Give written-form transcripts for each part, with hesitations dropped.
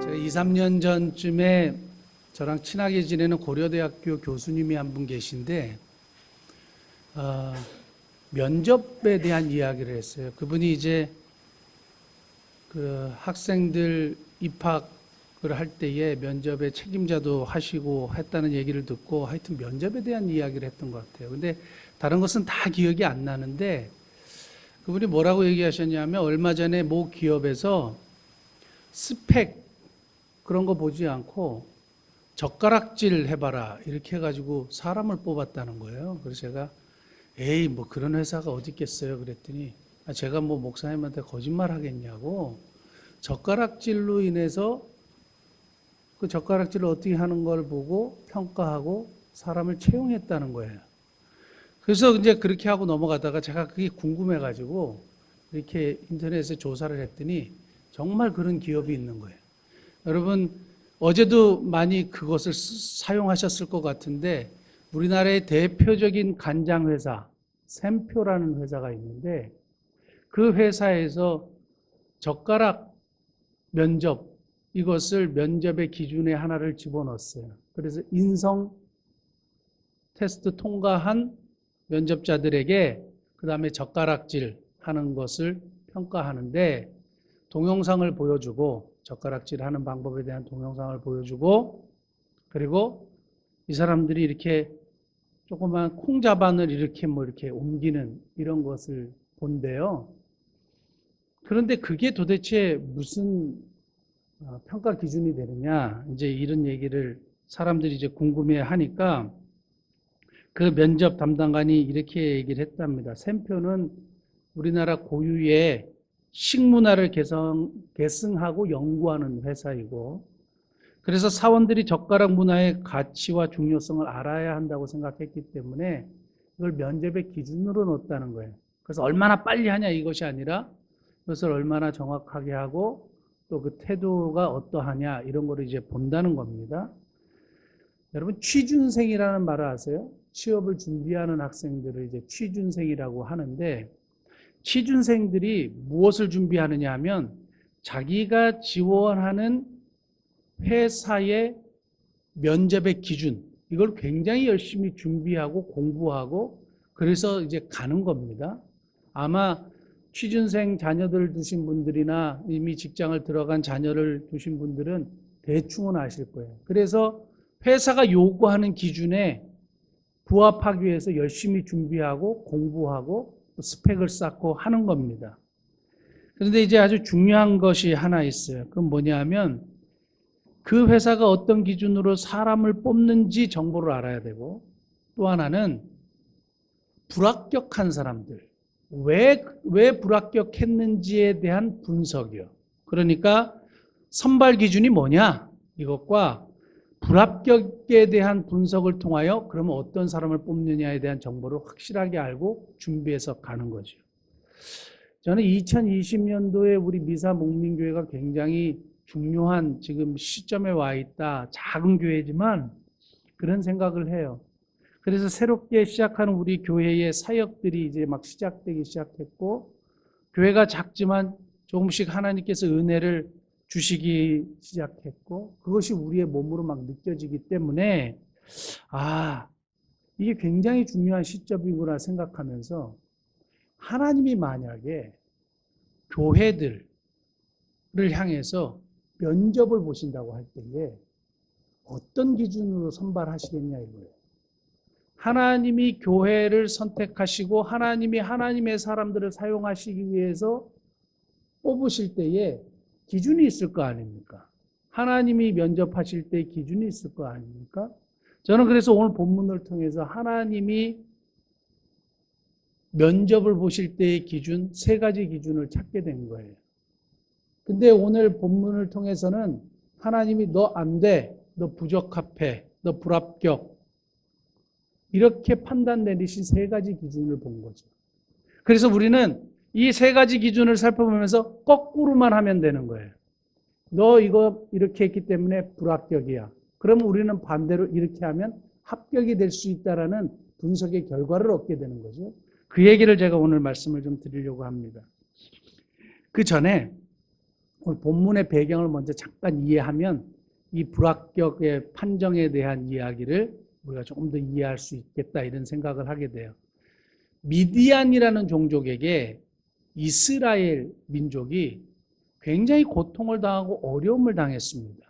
제가 2, 3년 전쯤에 저랑 친하게 지내는 고려대학교 교수님이 한 분 계신데 면접에 대한 이야기를 했어요. 그분이 이제 그 학생들 입학을 할 때에 면접의 책임자도 하시고 했다는 얘기를 듣고 하여튼 면접에 대한 이야기를 했던 것 같아요. 근데 다른 것은 다 기억이 안 나는데 그분이 뭐라고 얘기하셨냐면 얼마 전에 모 기업에서 스펙 그런 거 보지 않고 젓가락질 해봐라 이렇게 해가지고 사람을 뽑았다는 거예요. 그래서 제가 에이 뭐 그런 회사가 어디 있겠어요 그랬더니 제가 뭐 목사님한테 거짓말 하겠냐고 젓가락질로 인해서 그 젓가락질을 어떻게 하는 걸 보고 평가하고 사람을 채용했다는 거예요. 그래서 이제 그렇게 하고 넘어가다가 제가 그게 궁금해가지고 이렇게 인터넷에 조사를 했더니 정말 그런 기업이 있는 거예요. 여러분 어제도 많이 그것을 사용하셨을 것 같은데 우리나라의 대표적인 간장 회사 샘표라는 회사가 있는데 그 회사에서 젓가락 면접 이것을 면접의 기준에 하나를 집어넣었어요. 그래서 인성 테스트 통과한 면접자들에게 그 다음에 젓가락질 하는 것을 평가하는데 동영상을 보여주고 젓가락질 하는 방법에 대한 동영상을 보여주고 그리고 이 사람들이 이렇게 조그만 콩자반을 이렇게 뭐 이렇게 옮기는 이런 것을 본대요. 그런데 그게 도대체 무슨 평가 기준이 되느냐 이제 이런 얘기를 사람들이 이제 궁금해 하니까 그 면접 담당관이 이렇게 얘기를 했답니다. 샘표는 우리나라 고유의 식문화를 계승하고 연구하는 회사이고 그래서 사원들이 젓가락 문화의 가치와 중요성을 알아야 한다고 생각했기 때문에 이걸 면접의 기준으로 넣었다는 거예요. 그래서 얼마나 빨리 하냐 이것이 아니라 그것을 얼마나 정확하게 하고 또 그 태도가 어떠하냐 이런 거를 이제 본다는 겁니다. 여러분 취준생이라는 말을 아세요? 취업을 준비하는 학생들을 이제 취준생이라고 하는데 취준생들이 무엇을 준비하느냐 하면 자기가 지원하는 회사의 면접의 기준 이걸 굉장히 열심히 준비하고 공부하고 그래서 이제 가는 겁니다. 아마 취준생 자녀들 두신 분들이나 이미 직장을 들어간 자녀를 두신 분들은 대충은 아실 거예요. 그래서 회사가 요구하는 기준에 부합하기 위해서 열심히 준비하고 공부하고 스펙을 쌓고 하는 겁니다. 그런데 이제 아주 중요한 것이 하나 있어요. 그건 뭐냐면 그 회사가 어떤 기준으로 사람을 뽑는지 정보를 알아야 되고 또 하나는 불합격한 사람들 왜 불합격했는지에 대한 분석이요. 그러니까 선발 기준이 뭐냐 이것과 불합격에 대한 분석을 통하여 그러면 어떤 사람을 뽑느냐에 대한 정보를 확실하게 알고 준비해서 가는 거죠. 저는 2020년도에 우리 미사 목민교회가 굉장히 중요한 지금 시점에 와 있다. 작은 교회지만 그런 생각을 해요. 그래서 새롭게 시작하는 우리 교회의 사역들이 이제 막 시작되기 시작했고 교회가 작지만 조금씩 하나님께서 은혜를 주시기 시작했고 그것이 우리의 몸으로 막 느껴지기 때문에 이게 굉장히 중요한 시점이구나 생각하면서 하나님이 만약에 교회들을 향해서 면접을 보신다고 할 때에 어떤 기준으로 선발하시겠냐 이거예요. 하나님이 교회를 선택하시고 하나님이 하나님의 사람들을 사용하시기 위해서 뽑으실 때에 기준이 있을 거 아닙니까? 하나님이 면접하실 때 기준이 있을 거 아닙니까? 저는 그래서 오늘 본문을 통해서 하나님이 면접을 보실 때의 기준, 세 가지 기준을 찾게 된 거예요. 근데 오늘 본문을 통해서는 하나님이 너 안 돼, 너 부적합해, 너 불합격 이렇게 판단 내리신 세 가지 기준을 본 거죠. 그래서 우리는 이 세 가지 기준을 살펴보면서 거꾸로만 하면 되는 거예요. 너 이거 이렇게 했기 때문에 불합격이야. 그러면 우리는 반대로 이렇게 하면 합격이 될 수 있다라는 분석의 결과를 얻게 되는 거죠. 그 얘기를 제가 오늘 말씀을 좀 드리려고 합니다. 그 전에 오늘 본문의 배경을 먼저 잠깐 이해하면 이 불합격의 판정에 대한 이야기를 우리가 조금 더 이해할 수 있겠다 이런 생각을 하게 돼요. 미디안이라는 종족에게 이스라엘 민족이 굉장히 고통을 당하고 어려움을 당했습니다.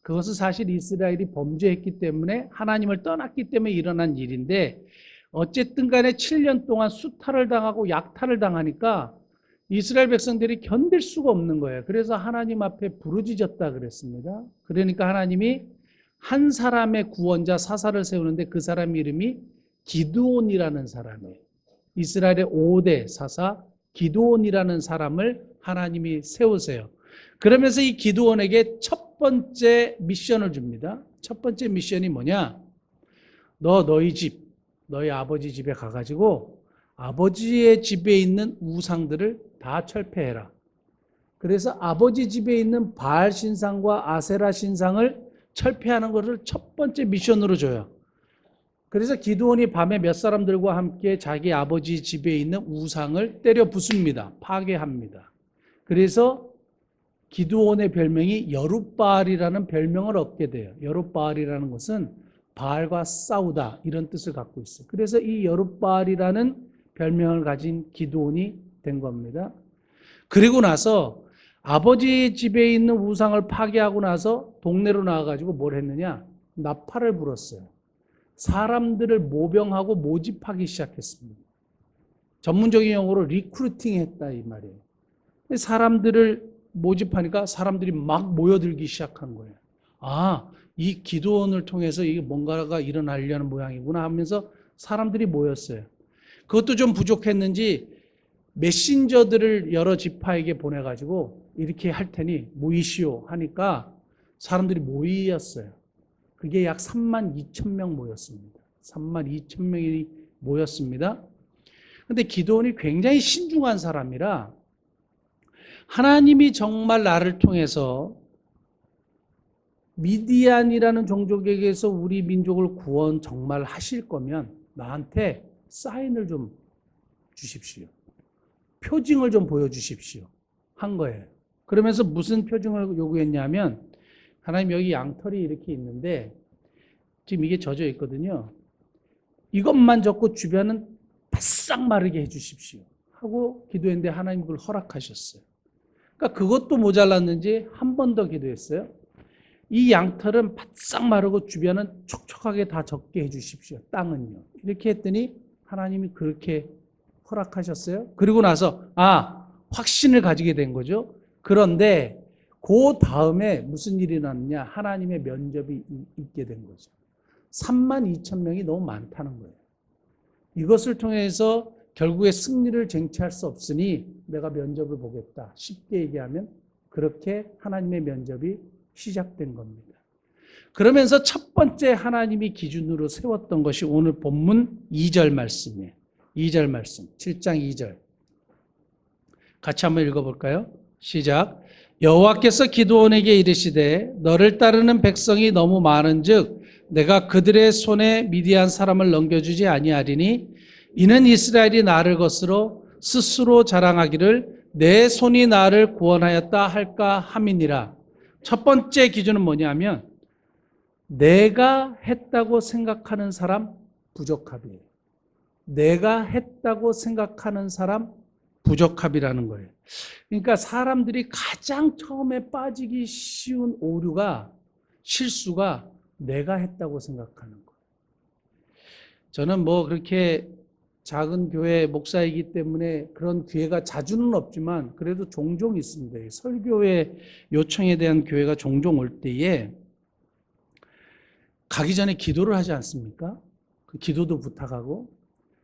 그것은 사실 이스라엘이 범죄했기 때문에 하나님을 떠났기 때문에 일어난 일인데 어쨌든 간에 7년 동안 수탈을 당하고 약탈을 당하니까 이스라엘 백성들이 견딜 수가 없는 거예요. 그래서 하나님 앞에 부르짖었다 그랬습니다. 그러니까 하나님이 한 사람의 구원자 사사를 세우는데 그 사람 이름이 기드온이라는 사람이에요. 이스라엘의 5대 사사 기드온이라는 사람을 하나님이 세우세요. 그러면서 이 기드온에게 첫 번째 미션을 줍니다. 첫 번째 미션이 뭐냐? 너희 집, 너희 아버지 집에 가가지고 아버지의 집에 있는 우상들을 다 철폐해라. 그래서 아버지 집에 있는 바알 신상과 아세라 신상을 철폐하는 것을 첫 번째 미션으로 줘요. 그래서 기드온이 밤에 몇 사람들과 함께 자기 아버지 집에 있는 우상을 때려 부숩니다. 파괴합니다. 그래서 기드온의 별명이 여룻바알이라는 별명을 얻게 돼요. 여룻바알이라는 것은 바알과 싸우다 이런 뜻을 갖고 있어요. 그래서 이 여룻바알이라는 별명을 가진 기드온이 된 겁니다. 그리고 나서 아버지 집에 있는 우상을 파괴하고 나서 동네로 나와가지고 뭘 했느냐? 나팔을 불었어요. 사람들을 모병하고 모집하기 시작했습니다. 전문적인 용어로 리크루팅 했다 이 말이에요. 사람들을 모집하니까 사람들이 막 모여들기 시작한 거예요. 아, 이 기드온을 통해서 이게 뭔가가 일어나려는 모양이구나 하면서 사람들이 모였어요. 그것도 좀 부족했는지 메신저들을 여러 지파에게 보내가지고 이렇게 할 테니 모이시오 하니까 사람들이 모였어요. 그게 약 32,000명 모였습니다. 32,000명이 모였습니다. 그런데 기드온이 굉장히 신중한 사람이라 하나님이 정말 나를 통해서 미디안이라는 종족에게서 우리 민족을 구원 정말 하실 거면 나한테 사인을 좀 주십시오. 표징을 좀 보여주십시오. 한 거예요. 그러면서 무슨 표징을 요구했냐면 하나님 여기 양털이 이렇게 있는데 지금 이게 젖어 있거든요. 이것만 젖고 주변은 바싹 마르게 해주십시오. 하고 기도했는데 하나님 그걸 허락하셨어요. 그러니까 그것도 모자랐는지 한 번 더 기도했어요. 이 양털은 바싹 마르고 주변은 촉촉하게 다 젖게 해주십시오. 땅은요. 이렇게 했더니 하나님이 그렇게 허락하셨어요. 그리고 나서 확신을 가지게 된 거죠. 그런데 그 다음에 무슨 일이 났느냐? 하나님의 면접이 있게 된 거죠. 32,000명이 너무 많다는 거예요. 이것을 통해서 결국에 승리를 쟁취할 수 없으니 내가 면접을 보겠다. 쉽게 얘기하면 그렇게 하나님의 면접이 시작된 겁니다. 그러면서 첫 번째 하나님이 기준으로 세웠던 것이 오늘 본문 2절 말씀이에요. 2절 말씀, 7장 2절. 같이 한번 읽어볼까요? 시작. 여호와께서 기드온에게 이르시되 너를 따르는 백성이 너무 많은즉 내가 그들의 손에 미디안 사람을 넘겨주지 아니하리니 이는 이스라엘이 나를 거스러 스스로 자랑하기를 내 손이 나를 구원하였다 할까 함이니라. 첫 번째 기준은 뭐냐면 내가 했다고 생각하는 사람 부적합이에요. 내가 했다고 생각하는 사람 부적합이라는 거예요. 그러니까 사람들이 가장 처음에 빠지기 쉬운 오류가 실수가 내가 했다고 생각하는 거예요. 저는 그렇게 작은 교회 목사이기 때문에 그런 기회가 자주는 없지만 그래도 종종 있습니다. 설교회 요청에 대한 교회가 종종 올 때에 가기 전에 기도를 하지 않습니까? 그 기도도 부탁하고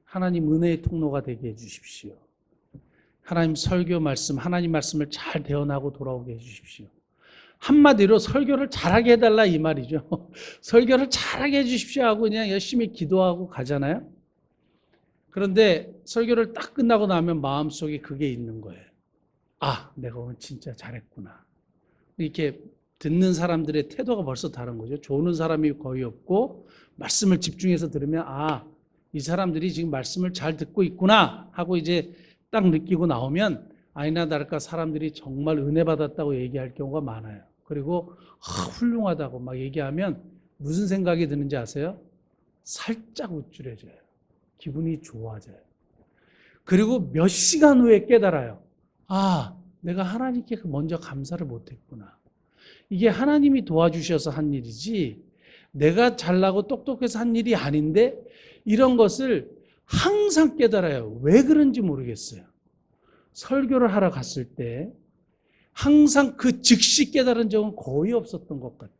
하나님 은혜의 통로가 되게 해주십시오. 하나님 설교 말씀, 하나님 말씀을 잘 대언하고 돌아오게 해주십시오. 한마디로 설교를 잘하게 해달라 이 말이죠. 설교를 잘하게 해주십시오 하고 그냥 열심히 기도하고 가잖아요. 그런데 설교를 딱 끝나고 나면 마음속에 그게 있는 거예요. 내가 오늘 진짜 잘했구나. 이렇게 듣는 사람들의 태도가 벌써 다른 거죠. 조는 사람이 거의 없고 말씀을 집중해서 들으면 이 사람들이 지금 말씀을 잘 듣고 있구나 하고 이제 딱 느끼고 나오면 아니나 다를까 사람들이 정말 은혜 받았다고 얘기할 경우가 많아요. 그리고 훌륭하다고 막 얘기하면 무슨 생각이 드는지 아세요? 살짝 우쭐해져요. 기분이 좋아져요. 그리고 몇 시간 후에 깨달아요. 아, 내가 하나님께 먼저 감사를 못했구나. 이게 하나님이 도와주셔서 한 일이지 내가 잘나고 똑똑해서 한 일이 아닌데 이런 것을 항상 깨달아요. 왜 그런지 모르겠어요. 설교를 하러 갔을 때 항상 그 즉시 깨달은 적은 거의 없었던 것 같아요.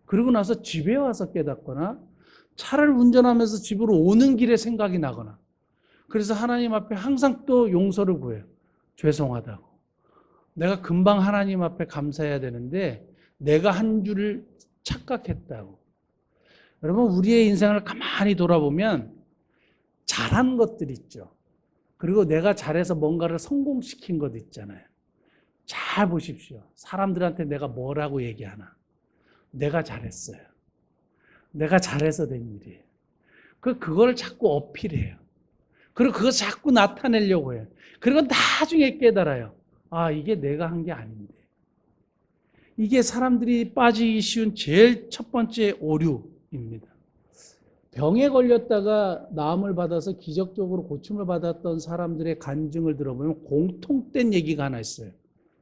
그러고 나서 집에 와서 깨닫거나 차를 운전하면서 집으로 오는 길에 생각이 나거나 그래서 하나님 앞에 항상 또 용서를 구해요. 죄송하다고. 내가 금방 하나님 앞에 감사해야 되는데 내가 한 줄을 착각했다고. 여러분 우리의 인생을 가만히 돌아보면 잘한 것들 있죠. 그리고 내가 잘해서 뭔가를 성공시킨 것 있잖아요. 잘 보십시오. 사람들한테 내가 뭐라고 얘기하나. 내가 잘했어요. 내가 잘해서 된 일이에요. 그걸 자꾸 어필해요. 그리고 그거 자꾸 나타내려고 해요. 그리고 나중에 깨달아요. 아, 이게 내가 한 게 아닌데. 이게 사람들이 빠지기 쉬운 제일 첫 번째 오류입니다. 병에 걸렸다가 나음을 받아서 기적적으로 고침을 받았던 사람들의 간증을 들어보면 공통된 얘기가 하나 있어요.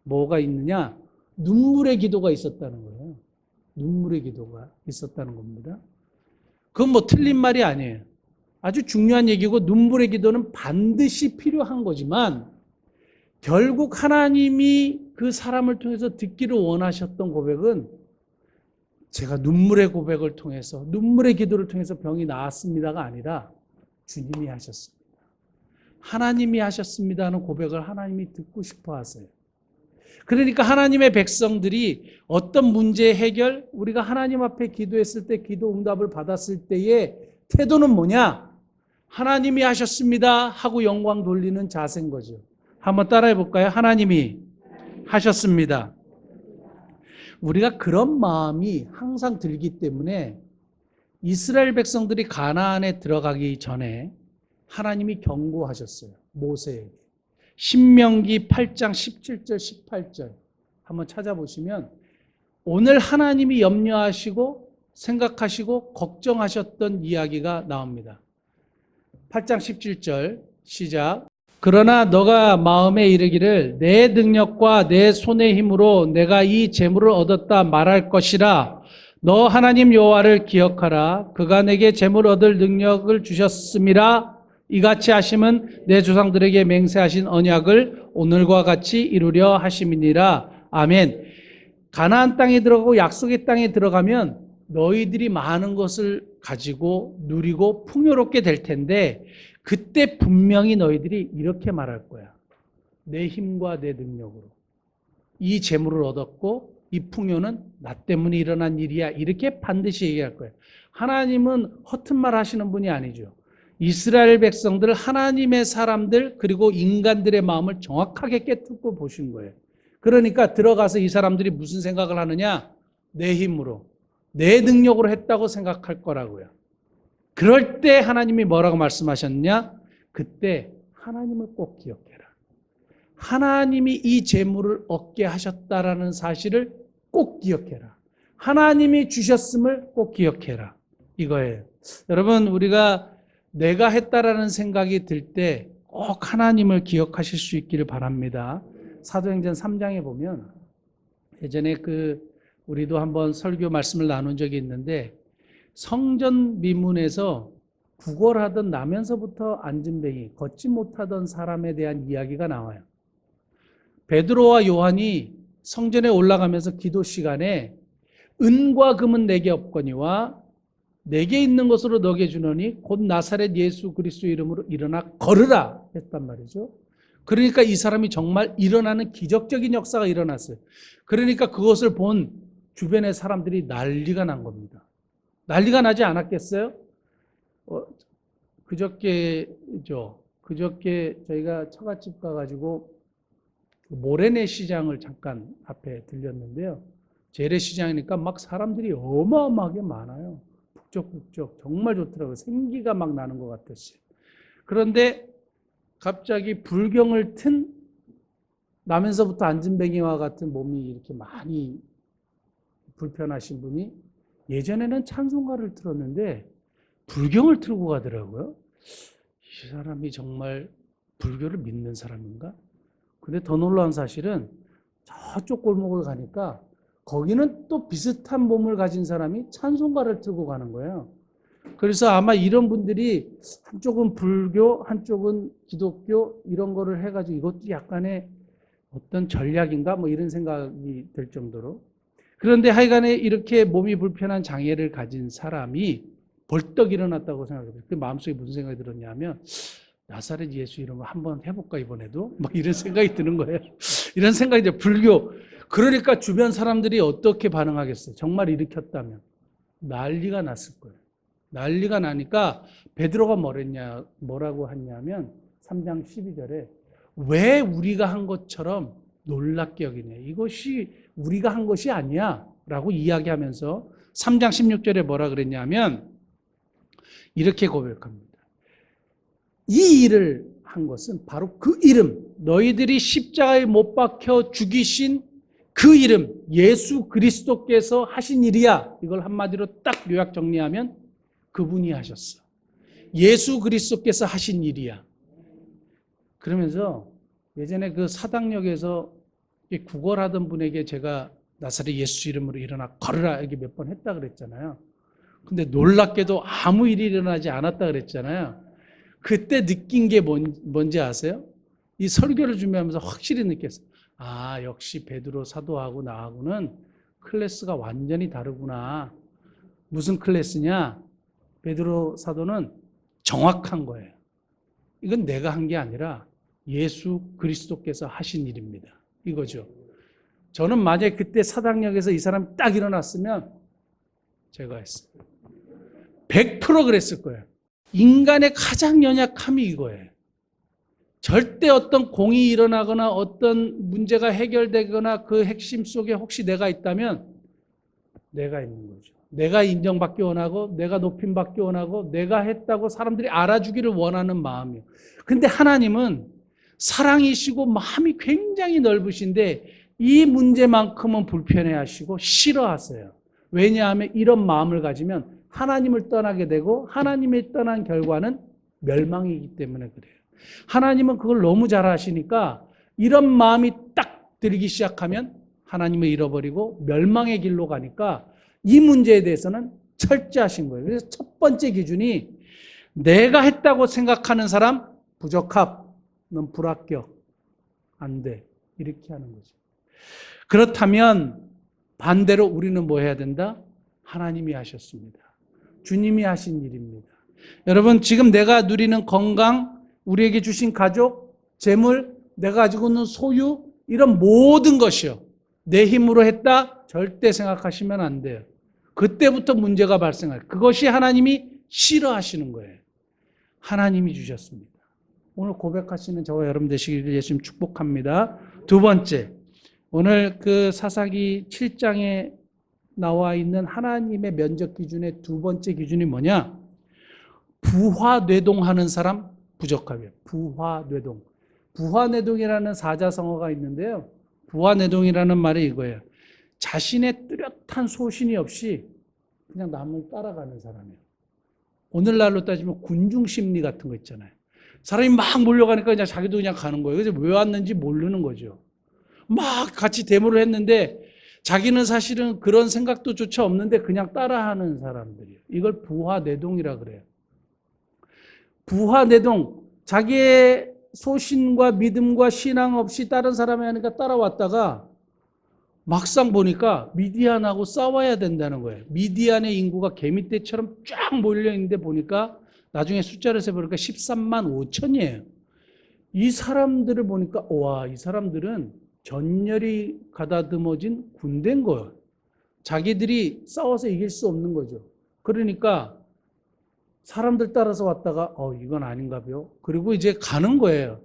뭐가 있느냐? 눈물의 기도가 있었다는 거예요. 눈물의 기도가 있었다는 겁니다. 그건 뭐 틀린 말이 아니에요. 아주 중요한 얘기고 눈물의 기도는 반드시 필요한 거지만 결국 하나님이 그 사람을 통해서 듣기를 원하셨던 고백은 제가 눈물의 고백을 통해서 눈물의 기도를 통해서 병이 나았습니다가 아니라 주님이 하셨습니다. 하나님이 하셨습니다 하는 고백을 하나님이 듣고 싶어 하세요. 그러니까 하나님의 백성들이 어떤 문제 해결, 우리가 하나님 앞에 기도했을 때 기도 응답을 받았을 때의 태도는 뭐냐? 하나님이 하셨습니다 하고 영광 돌리는 자세인 거죠. 한번 따라해 볼까요? 하나님이 하셨습니다. 우리가 그런 마음이 항상 들기 때문에 이스라엘 백성들이 가나안에 들어가기 전에 하나님이 경고하셨어요. 모세에게. 신명기 8장 17절 18절 한번 찾아보시면 오늘 하나님이 염려하시고 생각하시고 걱정하셨던 이야기가 나옵니다. 8장 17절 시작. 그러나 너가 마음에 이르기를 내 능력과 내 손의 힘으로 내가 이 재물을 얻었다 말할 것이라. 너 하나님 여호와를 기억하라. 그가 내게 재물 얻을 능력을 주셨음이라. 이같이 하심은 내 조상들에게 맹세하신 언약을 오늘과 같이 이루려 하심이니라. 아멘. 가나안 땅에 들어가고 약속의 땅에 들어가면 너희들이 많은 것을 가지고 누리고 풍요롭게 될 텐데 그때 분명히 너희들이 이렇게 말할 거야. 내 힘과 내 능력으로 이 재물을 얻었고 이 풍요는 나 때문에 일어난 일이야. 이렇게 반드시 얘기할 거예요. 하나님은 허튼 말 하시는 분이 아니죠. 이스라엘 백성들, 하나님의 사람들 그리고 인간들의 마음을 정확하게 깨닫고 보신 거예요. 그러니까 들어가서 이 사람들이 무슨 생각을 하느냐? 내 힘으로, 내 능력으로 했다고 생각할 거라고요. 그럴 때 하나님이 뭐라고 말씀하셨냐? 그때 하나님을 꼭 기억해라. 하나님이 이 재물을 얻게 하셨다라는 사실을 꼭 기억해라. 하나님이 주셨음을 꼭 기억해라. 이거예요. 여러분, 우리가 내가 했다라는 생각이 들 때 꼭 하나님을 기억하실 수 있기를 바랍니다. 사도행전 3장에 보면 예전에 우리도 한번 설교 말씀을 나눈 적이 있는데 성전 미문에서 구걸하던 나면서부터 앉은뱅이, 걷지 못하던 사람에 대한 이야기가 나와요. 베드로와 요한이 성전에 올라가면서 기도 시간에 은과 금은 내게 없거니와 내게 있는 것으로 너게 주노니 곧 나사렛 예수 그리스도 이름으로 일어나 걸으라 했단 말이죠. 그러니까 이 사람이 정말 일어나는 기적적인 역사가 일어났어요. 그러니까 그것을 본 주변의 사람들이 난리가 난 겁니다. 난리가 나지 않았겠어요? 그저께 저희가 처갓집 가가지고 모래내 시장을 잠깐 앞에 들렸는데요. 재래시장이니까 막 사람들이 어마어마하게 많아요. 북적북적 정말 좋더라고요. 생기가 막 나는 것 같았어요. 그런데 갑자기 불경을 튼 나면서부터 안진뱅이와 같은 몸이 이렇게 많이 불편하신 분이 예전에는 찬송가를 틀었는데 불경을 틀고 가더라고요. 이 사람이 정말 불교를 믿는 사람인가? 근데 더 놀라운 사실은 저쪽 골목을 가니까 거기는 또 비슷한 몸을 가진 사람이 찬송가를 틀고 가는 거예요. 그래서 아마 이런 분들이 한쪽은 불교, 한쪽은 기독교 이런 거를 해가지고 이것도 약간의 어떤 전략인가 뭐 이런 생각이 들 정도로. 그런데 하여간에 이렇게 몸이 불편한 장애를 가진 사람이 벌떡 일어났다고 생각해요. 그 마음속에 무슨 생각이 들었냐면 나사렛 예수 이름을 한번 해볼까 이번에도? 막 이런 생각이 드는 거예요. 이런 생각이 이제 불교. 그러니까 주변 사람들이 어떻게 반응하겠어요? 정말 일으켰다면 난리가 났을 거예요. 난리가 나니까 베드로가 뭐라고 했냐면 3장 12절에 왜 우리가 한 것처럼 놀랍게 여기냐. 이것이 우리가 한 것이 아니야 라고 이야기하면서 3장 16절에 뭐라 그랬냐면 이렇게 고백합니다. 이 일을 한 것은 바로 그 이름, 너희들이 십자가에 못 박혀 죽이신 그 이름, 예수 그리스도께서 하신 일이야. 이걸 한마디로 딱 요약 정리하면 그분이 하셨어. 예수 그리스도께서 하신 일이야. 그러면서 예전에 그 사당역에서 구걸하던 분에게 제가 나사렛 예수 이름으로 일어나 걸으라 이렇게 몇 번 했다 그랬잖아요. 근데 놀랍게도 아무 일이 일어나지 않았다 그랬잖아요. 그때 느낀 게 뭔지 아세요? 이 설교를 준비하면서 확실히 느꼈어요. 아, 역시 베드로 사도하고 나하고는 클래스가 완전히 다르구나. 무슨 클래스냐? 베드로 사도는 정확한 거예요. 이건 내가 한 게 아니라 예수 그리스도께서 하신 일입니다. 이거죠. 저는 만약에 그때 사당역에서 이 사람이 딱 일어났으면 제가 했어요. 100% 그랬을 거예요. 인간의 가장 연약함이 이거예요. 절대 어떤 공이 일어나거나 어떤 문제가 해결되거나 그 핵심 속에 혹시 내가 있다면 내가 있는 거죠. 내가 인정받기 원하고 내가 높임받기 원하고 내가 했다고 사람들이 알아주기를 원하는 마음이에요. 근데 하나님은 사랑이시고 마음이 굉장히 넓으신데 이 문제만큼은 불편해하시고 싫어하세요. 왜냐하면 이런 마음을 가지면 하나님을 떠나게 되고 하나님의 떠난 결과는 멸망이기 때문에 그래요. 하나님은 그걸 너무 잘 아시니까 이런 마음이 딱 들기 시작하면 하나님을 잃어버리고 멸망의 길로 가니까 이 문제에 대해서는 철저하신 거예요. 그래서 첫 번째 기준이 내가 했다고 생각하는 사람 부적합, 넌 불합격, 안 돼. 이렇게 하는 거죠. 그렇다면 반대로 우리는 뭐 해야 된다? 하나님이 하셨습니다. 주님이 하신 일입니다. 여러분 지금 내가 누리는 건강, 우리에게 주신 가족, 재물, 내가 가지고 있는 소유 이런 모든 것이요. 내 힘으로 했다? 절대 생각하시면 안 돼요. 그때부터 문제가 발생할 그것이 하나님이 싫어하시는 거예요. 하나님이 주셨습니다. 오늘 고백하시는 저와 여러분 되시기를 예수님 축복합니다. 두 번째, 오늘 그 사사기 7장에 나와 있는 하나님의 면적 기준의 두 번째 기준이 뭐냐? 부화뇌동하는 사람 부적합이에요. 부화뇌동. 부화뇌동이라는 사자성어가 있는데요. 부화뇌동이라는 말이 이거예요. 자신의 뚜렷한 소신이 없이 그냥 남을 따라가는 사람이에요. 오늘날로 따지면 군중심리 같은 거 있잖아요. 사람이 막 몰려가니까 그냥 자기도 그냥 가는 거예요. 그래서 왜 왔는지 모르는 거죠. 막 같이 데모를 했는데 자기는 사실은 그런 생각도 조차 없는데 그냥 따라하는 사람들이에요. 이걸 부화뇌동이라 그래요. 부화뇌동, 자기의 소신과 믿음과 신앙 없이 다른 사람이 하니까 따라왔다가 막상 보니까 미디안하고 싸워야 된다는 거예요. 미디안의 인구가 개미떼처럼 쫙 몰려있는데 보니까 나중에 숫자를 세보니까 13만 5천이에요. 이 사람들을 보니까 와, 이 사람들은 전열이 가다듬어진 군대인 거예요. 자기들이 싸워서 이길 수 없는 거죠. 그러니까 사람들 따라서 왔다가 이건 아닌가 봐요. 그리고 이제 가는 거예요.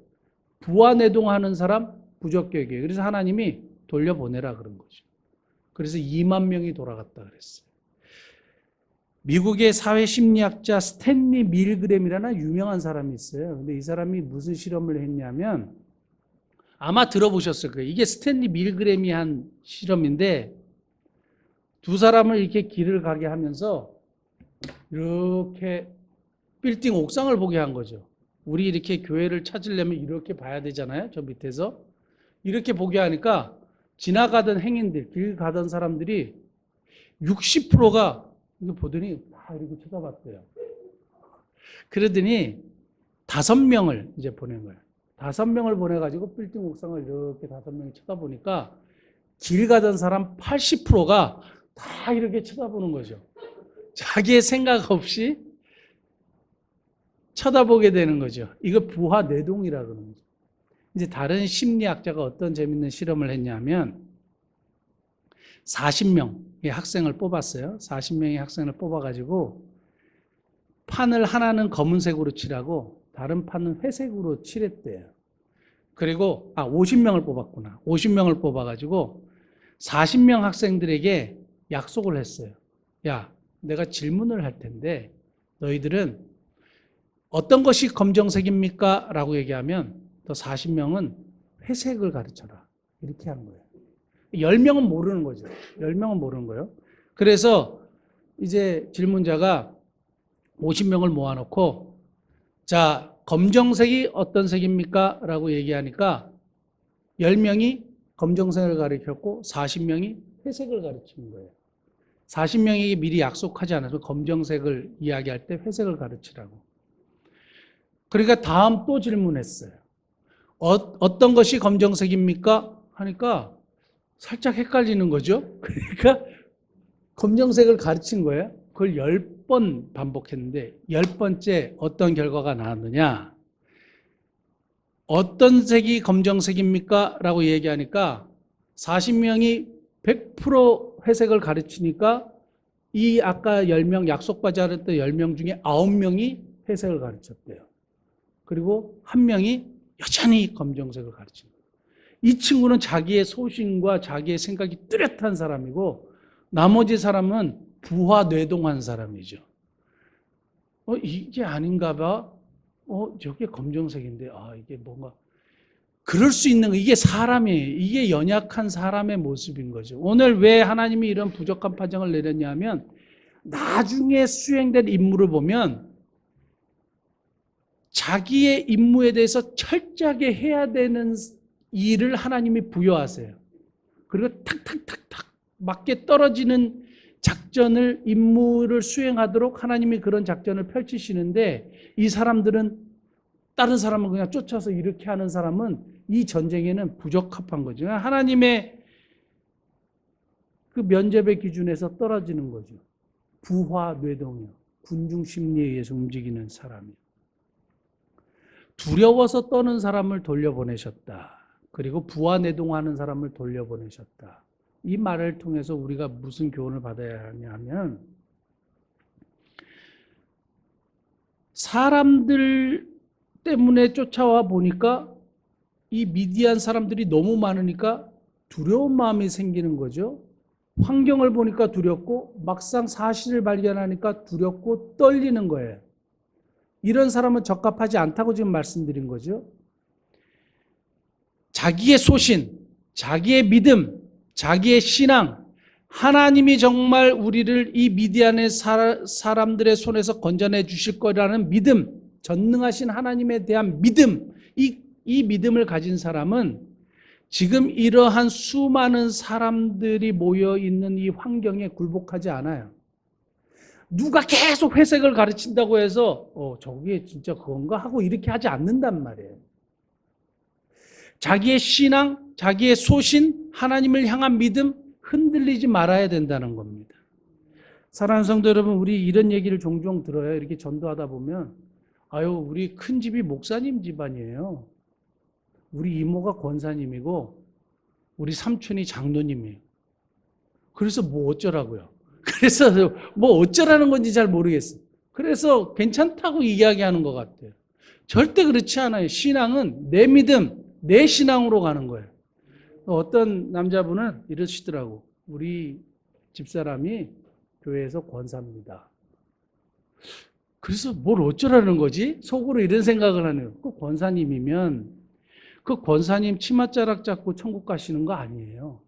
부화뇌동하는 사람 부적격이에요. 그래서 하나님이 돌려보내라 그런 거죠. 그래서 2만 명이 돌아갔다 그랬어요. 미국의 사회심리학자 스탠리 밀그램이라는 유명한 사람이 있어요. 근데 이 사람이 무슨 실험을 했냐면 아마 들어보셨을 거예요. 이게 스탠리 밀그램이 한 실험인데 두 사람을 이렇게 길을 가게 하면서 이렇게 빌딩 옥상을 보게 한 거죠. 우리 이렇게 교회를 찾으려면 이렇게 봐야 되잖아요. 저 밑에서. 이렇게 보게 하니까 지나가던 행인들, 길 가던 사람들이 60%가 이거 보더니 다 이렇게 쳐다봤대요. 그러더니 5명을 이제 보낸 거예요. 5명을 보내가지고 빌딩 옥상을 이렇게 5명이 쳐다보니까 길 가던 사람 80%가 다 이렇게 쳐다보는 거죠. 자기의 생각 없이 쳐다보게 되는 거죠. 이거 부하 뇌동이라 그러는 거죠. 이제 다른 심리학자가 어떤 재밌는 실험을 했냐면 40명의 학생을 뽑았어요. 40명의 학생을 뽑아가지고 판을 하나는 검은색으로 칠하고 다른 판은 회색으로 칠했대요. 그리고 50명을 뽑았구나. 50명을 뽑아가지고 40명 학생들에게 약속을 했어요. 야, 내가 질문을 할 텐데 너희들은 어떤 것이 검정색입니까? 라고 얘기하면 또 40명은 회색을 가르쳐라. 이렇게 한 거예요. 10명은 모르는 거죠. 10명은 모르는 거예요. 그래서 이제 질문자가 50명을 모아놓고 자, 검정색이 어떤 색입니까? 라고 얘기하니까 10명이 검정색을 가르쳤고 40명이 회색을 가르치는 거예요. 40명에게 미리 약속하지 않아서 검정색을 이야기할 때 회색을 가르치라고. 그러니까 다음 또 질문했어요. 어떤 것이 검정색입니까? 하니까 살짝 헷갈리는 거죠. 그러니까 검정색을 가르친 거예요. 그걸 10번 반복했는데 10번째 어떤 결과가 나왔느냐. 어떤 색이 검정색입니까? 라고 얘기하니까 40명이 100% 회색을 가르치니까 이 아까 10명 약속받지 않았던 10명 중에 9명이 회색을 가르쳤대요. 그리고 한 명이 여전히 검정색을 가르칩니다. 이 친구는 자기의 소신과 자기의 생각이 뚜렷한 사람이고 나머지 사람은 부화 뇌동한 사람이죠. 이게 아닌가 봐. 저게 검정색인데 이게 뭔가 그럴 수 있는 거. 이게 사람이에요. 이게 연약한 사람의 모습인 거죠. 오늘 왜 하나님이 이런 부족한 판정을 내렸냐면 나중에 수행된 임무를 보면 자기의 임무에 대해서 철저하게 해야 되는 일을 하나님이 부여하세요. 그리고 탁탁탁탁 맞게 떨어지는 작전을 임무를 수행하도록 하나님이 그런 작전을 펼치시는데 이 사람들은 다른 사람을 그냥 쫓아서 이렇게 하는 사람은 이 전쟁에는 부적합한 거죠. 하나님의 그 면접의 기준에서 떨어지는 거죠. 부화 뇌동이요. 군중 심리에 의해서 움직이는 사람이요. 두려워서 떠는 사람을 돌려보내셨다. 그리고 부화 뇌동하는 사람을 돌려보내셨다. 이 말을 통해서 우리가 무슨 교훈을 받아야 하냐면 사람들 때문에 쫓아와 보니까 이 미디안 사람들이 너무 많으니까 두려운 마음이 생기는 거죠. 환경을 보니까 두렵고 막상 사실을 발견하니까 두렵고 떨리는 거예요. 이런 사람은 적합하지 않다고 지금 말씀드린 거죠. 자기의 소신, 자기의 믿음, 자기의 신앙, 하나님이 정말 우리를 이 미디안의 사람들의 손에서 건져내 주실 거라는 믿음, 전능하신 하나님에 대한 믿음, 이 믿음을 가진 사람은 지금 이러한 수많은 사람들이 모여 있는 이 환경에 굴복하지 않아요. 누가 계속 회색을 가르친다고 해서 저게 진짜 그건가 하고 이렇게 하지 않는단 말이에요. 자기의 신앙, 자기의 소신, 하나님을 향한 믿음 흔들리지 말아야 된다는 겁니다. 사랑하는 성도 여러분, 우리 이런 얘기를 종종 들어요. 이렇게 전도하다 보면 우리 큰 집이 목사님 집안이에요. 우리 이모가 권사님이고 우리 삼촌이 장로님이에요. 그래서 뭐 어쩌라고요. 그래서 뭐 어쩌라는 건지 잘 모르겠어요. 그래서 괜찮다고 이야기하는 것 같아요. 절대 그렇지 않아요. 신앙은 내 믿음, 내 신앙으로 가는 거예요. 어떤 남자분은 이러시더라고. 우리 집사람이 교회에서 권사입니다. 그래서 뭘 어쩌라는 거지? 속으로 이런 생각을 하네요. 그 권사님이면 그 권사님 치맛자락 잡고 천국 가시는 거 아니에요.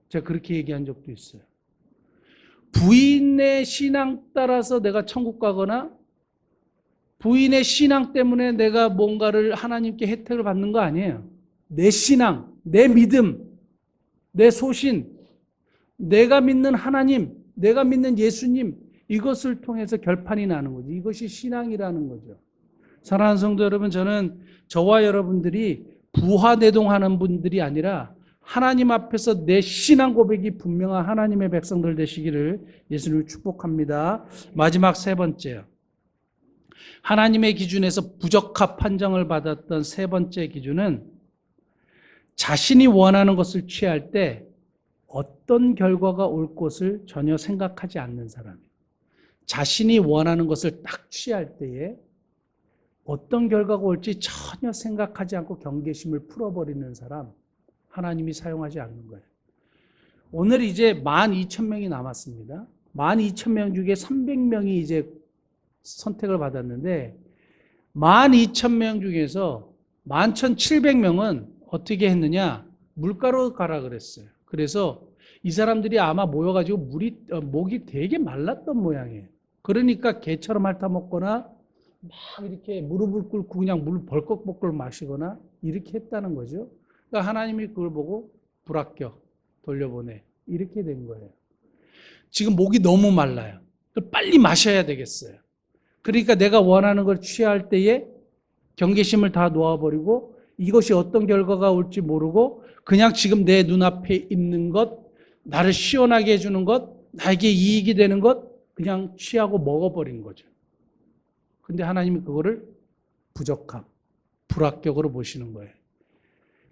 제가 그렇게 얘기한 적도 있어요. 부인의 신앙 따라서 내가 천국 가거나 부인의 신앙 때문에 내가 뭔가를 하나님께 혜택을 받는 거 아니에요. 내 신앙, 내 믿음, 내 소신, 내가 믿는 하나님, 내가 믿는 예수님, 이것을 통해서 결판이 나는 거죠. 이것이 신앙이라는 거죠. 사랑하는 성도 여러분, 저는 저와 여러분들이 부하대동하는 분들이 아니라 하나님 앞에서 내 신앙 고백이 분명한 하나님의 백성들 되시기를 예수님을 축복합니다. 마지막 세 번째요. 하나님의 기준에서 부적합 판정을 받았던 세 번째 기준은 자신이 원하는 것을 취할 때 어떤 결과가 올 것을 전혀 생각하지 않는 사람이에요. 자신이 원하는 것을 딱 취할 때에 어떤 결과가 올지 전혀 생각하지 않고 경계심을 풀어버리는 사람, 하나님이 사용하지 않는 거예요. 오늘 이제 12,000명이 남았습니다. 12,000명 중에 300명이 이제 선택을 받았는데 12,000명 중에서 11,700명은 어떻게 했느냐? 물가로 가라 그랬어요. 그래서 이 사람들이 아마 모여가지고 목이 되게 말랐던 모양이에요. 그러니까 개처럼 핥아먹거나 막 이렇게 무릎을 꿇고 그냥 물 벌컥벌컥 마시거나 이렇게 했다는 거죠. 그러니까 하나님이 그걸 보고 불합격, 돌려보내. 이렇게 된 거예요. 지금 목이 너무 말라요. 빨리 마셔야 되겠어요. 그러니까 내가 원하는 걸 취할 때에 경계심을 다 놓아버리고 이것이 어떤 결과가 올지 모르고 그냥 지금 내 눈앞에 있는 것, 나를 시원하게 해주는 것, 나에게 이익이 되는 것 그냥 취하고 먹어버린 거죠. 근데 하나님이 그거를 부적합, 불합격으로 보시는 거예요.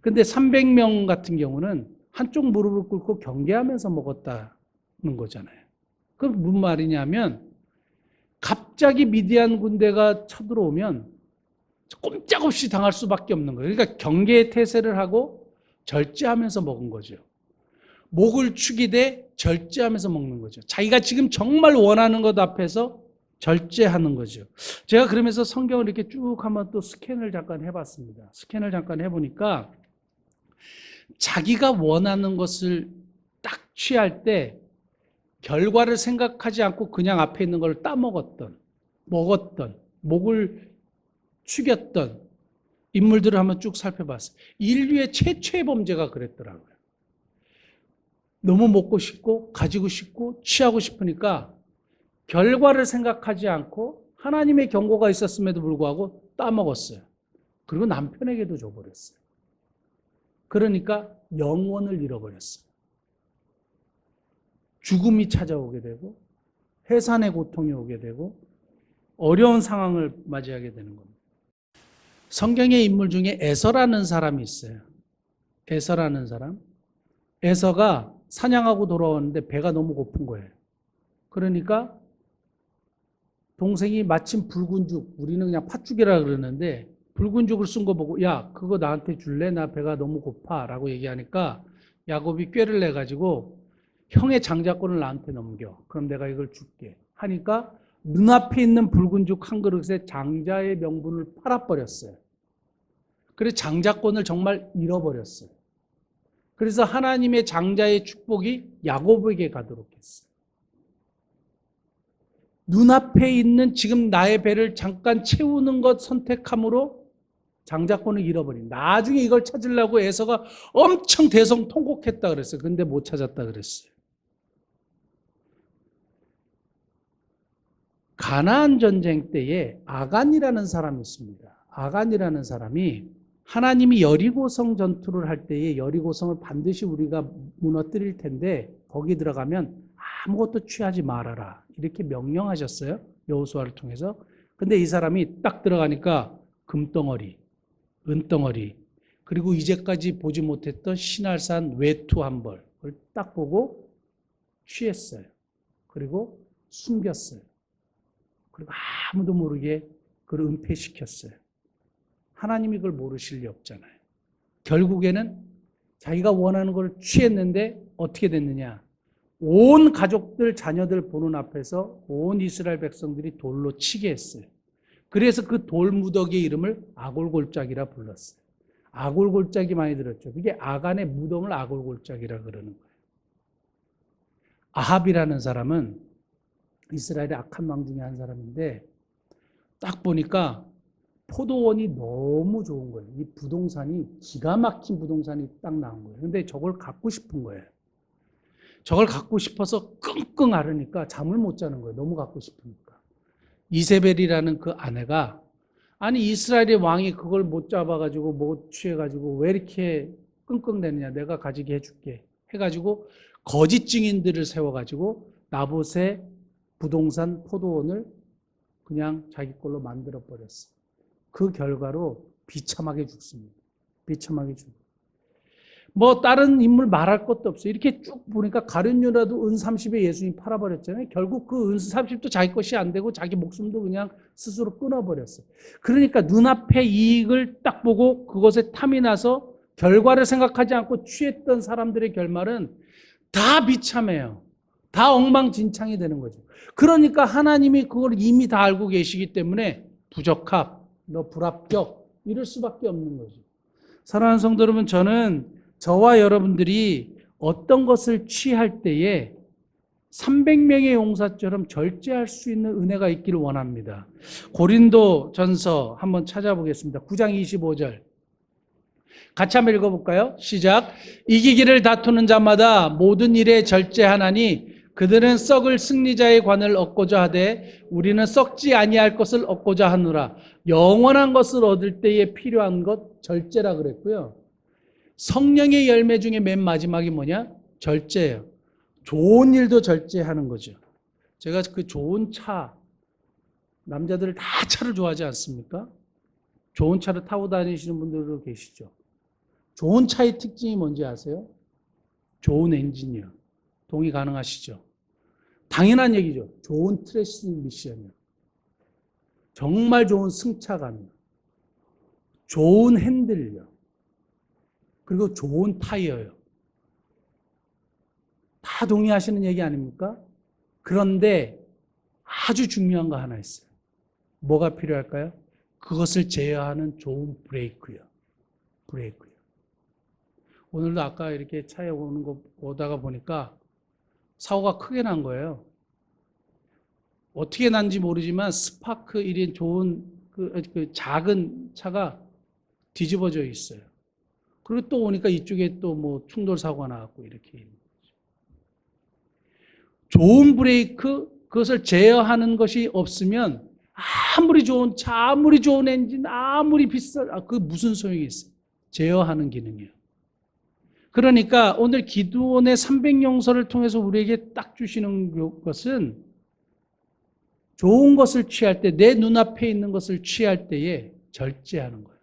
근데 300명 같은 경우는 한쪽 무릎을 꿇고 경계하면서 먹었다는 거잖아요. 그럼 무슨 말이냐면 갑자기 미디안 군대가 쳐들어오면 꼼짝없이 당할 수밖에 없는 거예요. 그러니까 경계의 태세를 하고 절제하면서 먹은 거죠. 목을 축이되 절제하면서 먹는 거죠. 자기가 지금 정말 원하는 것 앞에서 절제하는 거죠. 제가 그러면서 성경을 이렇게 쭉 한번 또 스캔을 잠깐 해봤습니다. 스캔을 잠깐 해보니까 자기가 원하는 것을 딱 취할 때 결과를 생각하지 않고 그냥 앞에 있는 걸 따먹었던, 먹었던, 목을 축였던 인물들을 한번 쭉 살펴봤어요. 인류의 최초의 범죄가 그랬더라고요. 너무 먹고 싶고 가지고 싶고 취하고 싶으니까 결과를 생각하지 않고 하나님의 경고가 있었음에도 불구하고 따먹었어요. 그리고 남편에게도 줘버렸어요. 그러니까 영혼을 잃어버렸어요. 죽음이 찾아오게 되고 해산의 고통이 오게 되고 어려운 상황을 맞이하게 되는 겁니다. 성경의 인물 중에 에서라는 사람이 있어요. 에서라는 사람. 에서가 사냥하고 돌아오는데 배가 너무 고픈 거예요. 그러니까 동생이 마침 붉은 죽, 우리는 그냥 팥죽이라 그러는데 붉은 죽을 쓴 거 보고 야 그거 나한테 줄래? 나 배가 너무 고파 라고 얘기하니까 야곱이 꾀를 내가지고 형의 장자권을 나한테 넘겨. 그럼 내가 이걸 줄게. 하니까 눈앞에 있는 붉은 죽 한 그릇에 장자의 명분을 팔아버렸어요. 그래서 장자권을 정말 잃어버렸어요. 그래서 하나님의 장자의 축복이 야곱에게 가도록 했어요. 눈앞에 있는 지금 나의 배를 잠깐 채우는 것 선택함으로 장자권을 잃어버린. 나중에 이걸 찾으려고 에서가 엄청 대성통곡했다 그랬어요. 근데 못 찾았다 그랬어요. 가나안 전쟁 때에 아간이라는 사람이 있습니다. 아간이라는 사람이 하나님이 여리고성 전투를 할 때에 여리고성을 반드시 우리가 무너뜨릴 텐데 거기 들어가면 아무것도 취하지 말아라. 이렇게 명령하셨어요. 여호수아를 통해서. 근데 이 사람이 딱 들어가니까 금덩어리, 은덩어리, 그리고 이제까지 보지 못했던 신할산 외투 한 벌을 딱 보고 취했어요. 그리고 숨겼어요. 그리고 아무도 모르게 그걸 은폐시켰어요. 하나님이 그걸 모르실 리 없잖아요. 결국에는 자기가 원하는 걸 취했는데 어떻게 됐느냐. 온 가족들, 자녀들 보는 앞에서 온 이스라엘 백성들이 돌로 치게 했어요. 그래서 그 돌무더기의 이름을 아골골짜기라 불렀어요. 아골골짜기 많이 들었죠. 그게 아간의 무덤을 아골골짜기라 그러는 거예요. 아합이라는 사람은 이스라엘의 악한 왕 중에 한 사람인데 딱 보니까 포도원이 너무 좋은 거예요. 이 부동산이 기가 막힌 부동산이 딱 나온 거예요. 근데 저걸 갖고 싶은 거예요. 저걸 갖고 싶어서 끙끙 앓으니까 잠을 못 자는 거예요. 너무 갖고 싶으니까. 이세벨이라는 그 아내가 아니 이스라엘의 왕이 그걸 못 잡아가지고 못 취해가지고 왜 이렇게 끙끙대느냐, 내가 가지게 해줄게 해가지고 거짓 증인들을 세워가지고 나봇의 부동산 포도원을 그냥 자기 걸로 만들어 버렸어. 그 결과로 비참하게 죽습니다. 비참하게 죽어요. 뭐 다른 인물 말할 것도 없어요. 이렇게 쭉 보니까 가룟유다도 은 30에 예수님 팔아버렸잖아요. 결국 그 은 30도 자기 것이 안 되고 자기 목숨도 그냥 스스로 끊어버렸어요. 그러니까 눈앞의 이익을 딱 보고 그것에 탐이 나서 결과를 생각하지 않고 취했던 사람들의 결말은 다 비참해요. 다 엉망진창이 되는 거죠. 그러니까 하나님이 그걸 이미 다 알고 계시기 때문에 부적합, 너 불합격 이럴 수밖에 없는 거죠. 사랑하는 성도 여러분, 저와 여러분들이 어떤 것을 취할 때에 300명의 용사처럼 절제할 수 있는 은혜가 있기를 원합니다. 고린도 전서 한번 찾아보겠습니다. 9장 25절. 같이 한번 읽어볼까요? 시작. 이기기를 다투는 자마다 모든 일에 절제하나니 그들은 썩을 승리자의 관을 얻고자 하되 우리는 썩지 아니할 것을 얻고자 하노라. 영원한 것을 얻을 때에 필요한 것 절제라 그랬고요. 성령의 열매 중에 맨 마지막이 뭐냐? 절제예요. 좋은 일도 절제하는 거죠. 제가 그 좋은 차, 남자들 다 차를 좋아하지 않습니까? 좋은 차를 타고 다니시는 분들도 계시죠. 좋은 차의 특징이 뭔지 아세요? 좋은 엔진이요. 동의 가능하시죠? 당연한 얘기죠. 좋은 트랜스미션이요. 정말 좋은 승차감이요. 좋은 핸들요. 그리고 좋은 타이어요. 다 동의하시는 얘기 아닙니까? 그런데 아주 중요한 거 하나 있어요. 뭐가 필요할까요? 그것을 제어하는 좋은 브레이크요. 브레이크요. 오늘도 아까 이렇게 차에 오는 거 오다가 보니까 사고가 크게 난 거예요. 어떻게 난지 모르지만 스파크 1인 좋은 그 작은 차가 뒤집어져 있어요. 그리고 또 오니까 이쪽에 또 뭐 충돌 사고가 나왔고 이렇게. 좋은 브레이크, 그것을 제어하는 것이 없으면 아무리 좋은 차, 아무리 좋은 엔진, 아무리 비싼, 그 무슨 소용이 있어요? 제어하는 기능이요. 그러니까 오늘 기드온의 300용서를 통해서 우리에게 딱 주시는 것은 좋은 것을 취할 때, 내 눈앞에 있는 것을 취할 때에 절제하는 거예요.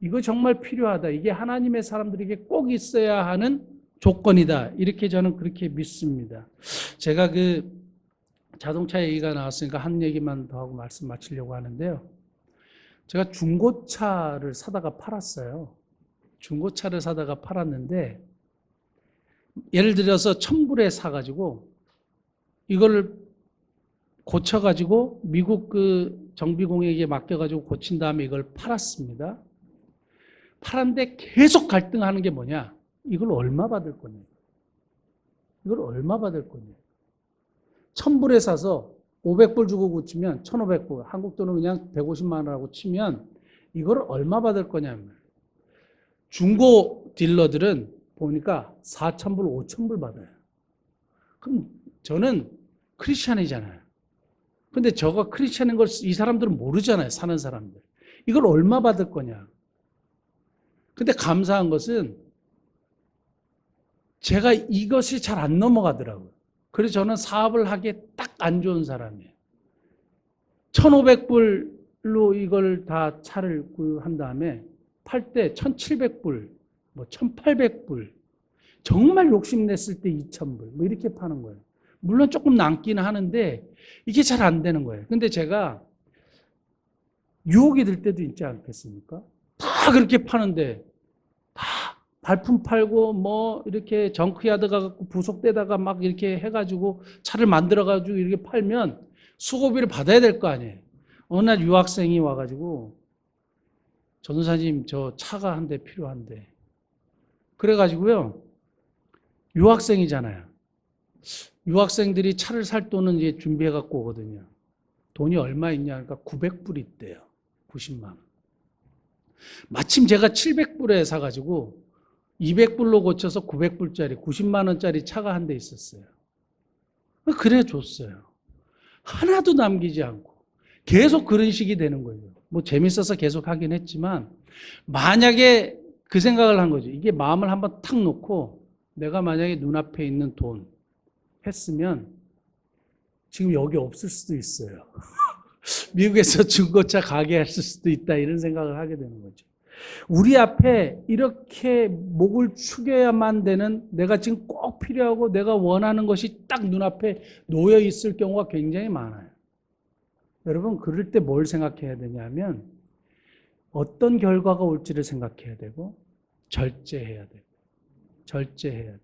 이거 정말 필요하다. 이게 하나님의 사람들에게 꼭 있어야 하는 조건이다. 이렇게 저는 그렇게 믿습니다. 제가 그 자동차 얘기가 나왔으니까 한 얘기만 더 하고 말씀 마치려고 하는데요. 제가 중고차를 사다가 팔았어요. 중고차를 사다가 팔았는데 예를 들어서 1,000불에 사가지고 이거를 고쳐가지고 미국 그 정비공에게 맡겨가지고 고친 다음에 이걸 팔았습니다. 팔았는데 계속 갈등하는 게 뭐냐? 이걸 얼마 받을 거냐? 이걸 얼마 받을 거냐? 1,000불에 사서 500불 주고 고치면 1,500불, 한국 돈은 그냥 150만 원이라고 치면 이걸 얼마 받을 거냐면 중고 딜러들은 보니까 4,000불, 5,000불 받아요. 그럼 저는 크리스찬이잖아요. 근데 저가 크리스찬인 걸 이 사람들은 모르잖아요. 사는 사람들. 이걸 얼마 받을 거냐? 근데 감사한 것은 제가 이것이 잘 안 넘어가더라고요. 그래서 저는 사업을 하기에 딱 안 좋은 사람이에요. 1,500불로 이걸 다 차를 한 다음에 팔 때 1,700불, 뭐 1,800불, 정말 욕심냈을 때 2,000불, 뭐 이렇게 파는 거예요. 물론 조금 남기는 하는데 이게 잘 안 되는 거예요. 근데 제가 유혹이 들 때도 있지 않겠습니까? 다 그렇게 파는데 다 발품 팔고 뭐 이렇게 정크야드 가갖고 부속대다가 막 이렇게 해가지고 차를 만들어가지고 이렇게 팔면 수고비를 받아야 될 거 아니에요. 어느 날 유학생이 와가지고 전도사님 저 차가 한 대 필요한데. 그래가지고요. 유학생이잖아요. 유학생들이 차를 살 돈은 이제 준비해 갖고 오거든요. 돈이 얼마 있냐 하니까 900불 있대요. 90만 원. 마침 제가 700불에 사가지고 200불로 고쳐서 900불짜리 90만 원짜리 차가 한 대 있었어요. 그래 줬어요. 하나도 남기지 않고 계속 그런 식이 되는 거예요. 뭐 재밌어서 계속 하긴 했지만 만약에 그 생각을 한 거죠. 이게 마음을 한번 탁 놓고 내가 만약에 눈앞에 있는 돈 했으면 지금 여기 없을 수도 있어요. 미국에서 중고차 가게 했을 수도 있다 이런 생각을 하게 되는 거죠. 우리 앞에 이렇게 목을 축여야만 되는 내가 지금 꼭 필요하고 내가 원하는 것이 딱 눈앞에 놓여 있을 경우가 굉장히 많아요. 여러분 그럴 때 뭘 생각해야 되냐면 어떤 결과가 올지를 생각해야 되고 절제해야 되고 절제해야 돼요.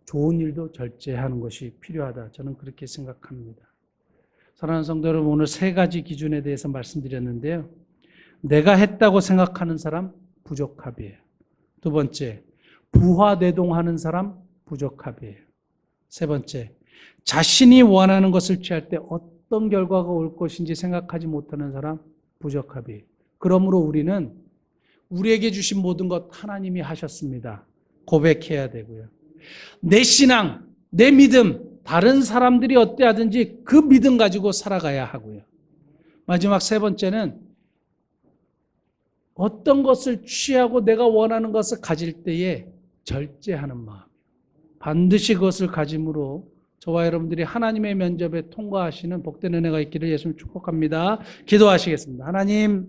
좋은 일도 절제하는 것이 필요하다. 저는 그렇게 생각합니다. 사랑하는 성도 여러분, 오늘 세 가지 기준에 대해서 말씀드렸는데요. 내가 했다고 생각하는 사람 부적합이에요. 두 번째, 부화대동하는 사람 부적합이에요. 세 번째, 자신이 원하는 것을 취할 때 어떤 결과가 올 것인지 생각하지 못하는 사람 부적합이에요. 그러므로 우리는 우리에게 주신 모든 것 하나님이 하셨습니다. 고백해야 되고요. 내 신앙, 내 믿음, 다른 사람들이 어때하든지 그 믿음 가지고 살아가야 하고요. 마지막 세 번째는 어떤 것을 취하고 내가 원하는 것을 가질 때에 절제하는 마음. 반드시 그것을 가짐으로 저와 여러분들이 하나님의 면접에 통과하시는 복된 은혜가 있기를 예수님 축복합니다. 기도하시겠습니다. 하나님,